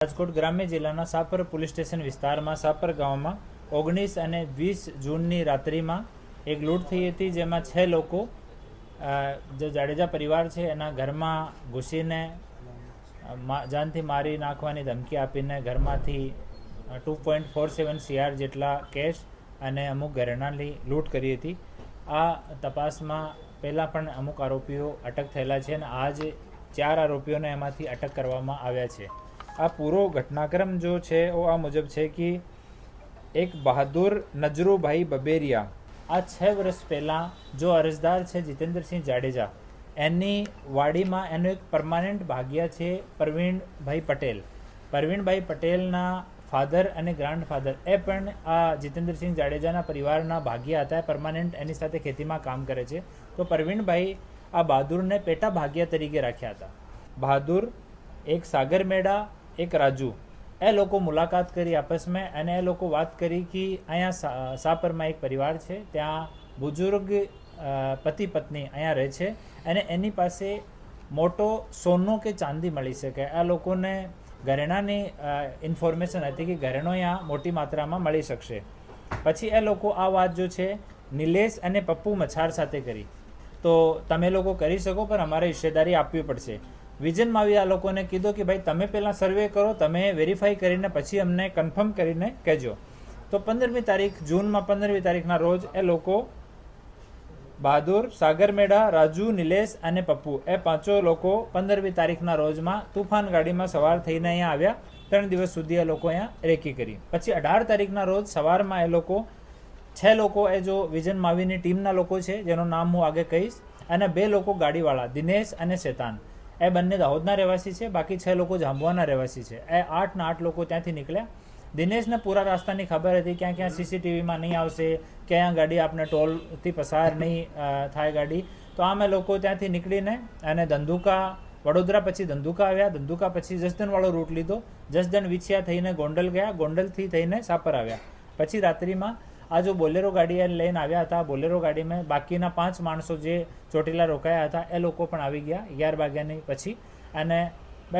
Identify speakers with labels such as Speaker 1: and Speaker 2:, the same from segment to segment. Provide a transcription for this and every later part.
Speaker 1: રાજકોટ ગ્રામ્ય જિલ્લાના Sapar police station વિસ્તારમાં સાપર ગામમાં 19 અને 20 જૂનની રાત્રિમાં એક લૂંટ થઈ હતી, જેમાં 6 લોકો જે જાડેજા પરિવાર છે એના ઘરમાં ઘૂસીને જાનથી મારી નાખવાની ધમકી આપીને ઘરમાંથી 2.47 CR જેટલા કેશ અને અમુક ઘરેણાંની લૂંટ કરી હતી. આ તપાસમાં પહેલાં પણ અમુક આરોપીઓ અટક થયેલા છે અને આજ 4 આરોપીઓને એમાંથી અટક કરવામાં આવ્યા છે. આ પૂરો ઘટનાક્રમ જો છે वो આ મુજબ છે કે એક બહાદુર નજરુભાઈ બબેરિયા આ 6 વર્ષ પહેલાં જો અરજદાર છે જીતેન્દ્રસિંહ જાડેજા, એની વાડીમાં એનો એક પરમાનન્ટ ભાગ્યા છે પ્રવીણભાઈ પટેલ. પ્રવીણભાઈ પટેલના ફાધર અને ગ્રાન્ડફાધર એ પણ આ જીતેન્દ્રસિંહ જાડેજાના પરિવારના ભાગ્યા હતા. પરમાનન્ટ એની સાથે ખેતીમાં કામ કરે છે. તો પ્રવીણભાઈ આ બહાદુરને પેટા ભાગ્યા તરીકે રાખ્યા હતા. બહાદુર, એક સાગર મેડા, એક રાજુ, એ લોકો મુલાકાત કરી આપસમાં અને એ લોકો વાત કરી કે અહીંયા સાપરમાં એક પરિવાર છે, ત્યાં બુઝુર્ગ પતિ પત્ની અહીંયા રહે છે અને એની પાસે મોટો સોનું કે ચાંદી મળી શકે. આ લોકોને ઘરેણાની ઇન્ફોર્મેશન હતી કે ઘરેણો અહીંયા મોટી માત્રામાં મળી શકશે. પછી એ લોકો આ વાત જો છે નિલેશ અને પપ્પુ મચ્છાર સાથે કરી, તો તમે લોકો કરી શકો પણ અમારે હિસ્સેદારી આપવી પડશે. વિજન માવી આ લોકોને કીધું કે ભાઈ તમે પહેલાં સર્વે કરો, તમે વેરીફાઈ કરીને પછી અમને કન્ફર્મ કરીને કહેજો. તો 15મી તારીખ જૂનમાં 15મી તારીખના રોજ એ લોકો બહાદુર, સાગર મેડા, રાજુ, નિલેશ અને પપ્પુ એ 5 લોકો 15મી તારીખના રોજમાં તુફાન ગાડીમાં સવાર થઈને અહીંયા આવ્યા. 3 દિવસ સુધી એ લોકો અહીંયા રેકી કરી. પછી 18 તારીખના રોજ સવારમાં એ લોકો 6 લોકો એ જો વિજન માવીની ટીમના લોકો છે, જેનું નામ હું આગળ કહીશ, અને 2 લોકો ગાડીવાળા દિનેશ અને શેતાન, એ બંને દાહોદના રહેવાસી છે. બાકી 6 લોકો જાંબુઆના રહેવાસી છે. એ 8 લોકો ત્યાંથી નીકળ્યા. દિનેશને પૂરા રસ્તાની ખબર હતી ક્યાં ક્યાં CCTVમાં નહીં આવશે, ક્યાં ગાડી આપણે ટોલથી પસાર નહીં થાય ગાડી. તો આમ એ લોકો ત્યાંથી નીકળીને અને ધંધુકા, વડોદરા પછી ધંધુકા આવ્યા. ધંધુકા પછી જસદણવાળો રૂટ લીધો. જસદણ વિછિયા થઈને ગોંડલ ગયા. ગોંડલથી થઈને સાપર આવ્યા. પછી રાત્રિમાં આ જો બોલેરો ગાડી લઈને આવ્યા હતા, બોલેરો ગાડીમાં બાકીના 5 માણસો જે ચોટીલા રોકાયા હતા એ લોકો પણ આવી ગયા 11 વાગ્યાની પછી. અને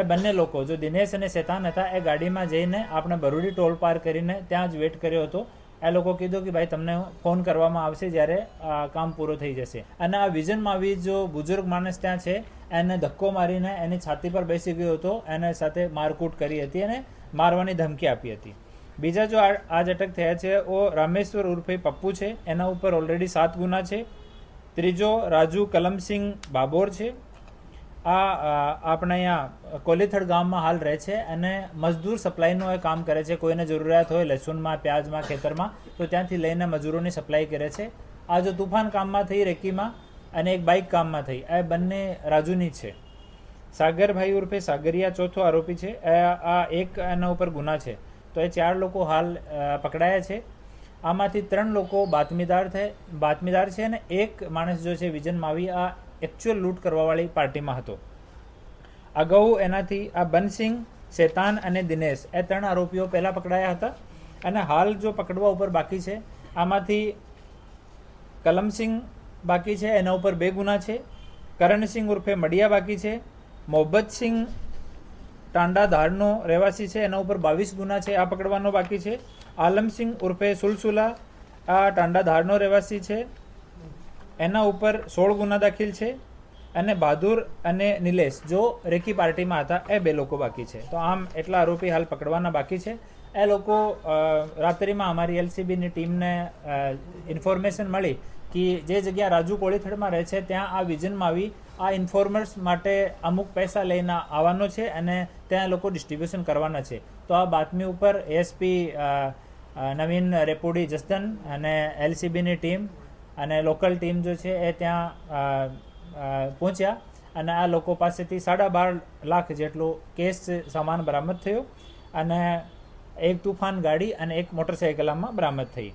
Speaker 1: બંને લોકો જો દિનેશ અને શેતાન હતા એ ગાડીમાં જઈને આપણે બરુડી ટોલ પાર કરીને ત્યાં જ વેટ કર્યો હતો. એ લોકો કીધું કે ભાઈ તમને ફોન કરવામાં આવશે જ્યારે કામ પૂરો થઈ જશે. અને આ વિજન માવી જો બુઝુર્ગ માણસ ત્યાં છે, એને ધક્કો મારીને એની છાતી પર બેસી ગયો હતો, એને સાથે મારકૂટ કરી હતી અને મારવાની ધમકી આપી હતી. બીજા જો આજ અટક થયા છે वो રામેશ્વર ઉર્ફે પપ્પુ છે, એના ઉપર ઓલરેડી 7 ગુના છે. ત્રીજો રાજુ કલમસિંહ બાબોર છે. આ આપણે અહીંયા કોલીથડ ગામમાં હાલ રહે છે અને મજદૂર સપ્લાયનું એ કામ કરે છે. કોઈને જરૂરિયાત હોય લસુનમાં, પ્યાજમાં, ખેતરમાં, તો ત્યાંથી લઈને મજૂરોની સપ્લાય કરે છે. આ જો તુફાન કામમાં થઈ રેકીમાં અને એક બાઇક કામમાં થઈ, એ બંને રાજુની છે. સાગરભાઈ ઉર્ફે સાગરિયા ચોથો આરોપી છે. આ એક એના ઉપર ગુના છે. તો એ 4 લોકો હાલ પકડાયા છે. આમાંથી 3 લોકો બાતમીદાર છે અને એક માણસ જો છે વિજન માવી આ એકચ્યુઅલ લૂંટ કરવાવાળી પાર્ટીમાં હતો. અગાઉ એનાથી આ બનસિંહ, શેતાન અને દિનેશ એ 3 આરોપીઓ પહેલાં પકડાયા હતા અને હાલ જો પકડવા ઉપર બાકી છે. આમાંથી કલમસિંહ બાકી છે, એના ઉપર 2 ગુના છે. કરણસિંહ ઉર્ફે મડિયા બાકી છે. મોહબ્બતસિંહ ટાંડા ધારનો રહેવાસી છે, એના ઉપર 22 ગુના છે, આ પકડવાનો બાકી છે. આલમસિંહ ઉર્ફે સુલસુલા આ ટાંડા ધારનો રહેવાસી છે, એના ઉપર 16 ગુના દાખલ છે. અને બહાદુર અને નિલેશ જો રેકી પાર્ટીમાં હતા એ 2 લોકો બાકી છે. તો આમ એટલા આરોપી હાલ પકડવાના બાકી છે. એ લોકો રાત્રિમાં અમારી LCBની ટીમને ઇન્ફોર્મેશન મળી કે જે જગ્યા રાજુ કોળીથડમાં રહે છે ત્યાં આ વિજન માવી આ ઇન્ફોર્મર્સ માટે અમુક પૈસા લઈને આવવાનો છે અને ત્યાં લોકો ડિસ્ટ્રીબ્યુશન કરવાના છે. તો આ બાતમી ઉપર ASP નવીન રેપોડી જસદન અને LCBની ટીમ અને લોકલ ટીમ જો છે એ ત્યાં પહોંચ્યા અને આ લોકો પાસેથી 12.5 લાખ જેટલો કેશ સામાન બરામદ થયો અને એક તુફાન ગાડી અને એક મોટરસાઇકલ આમાં બરામદ થઈ.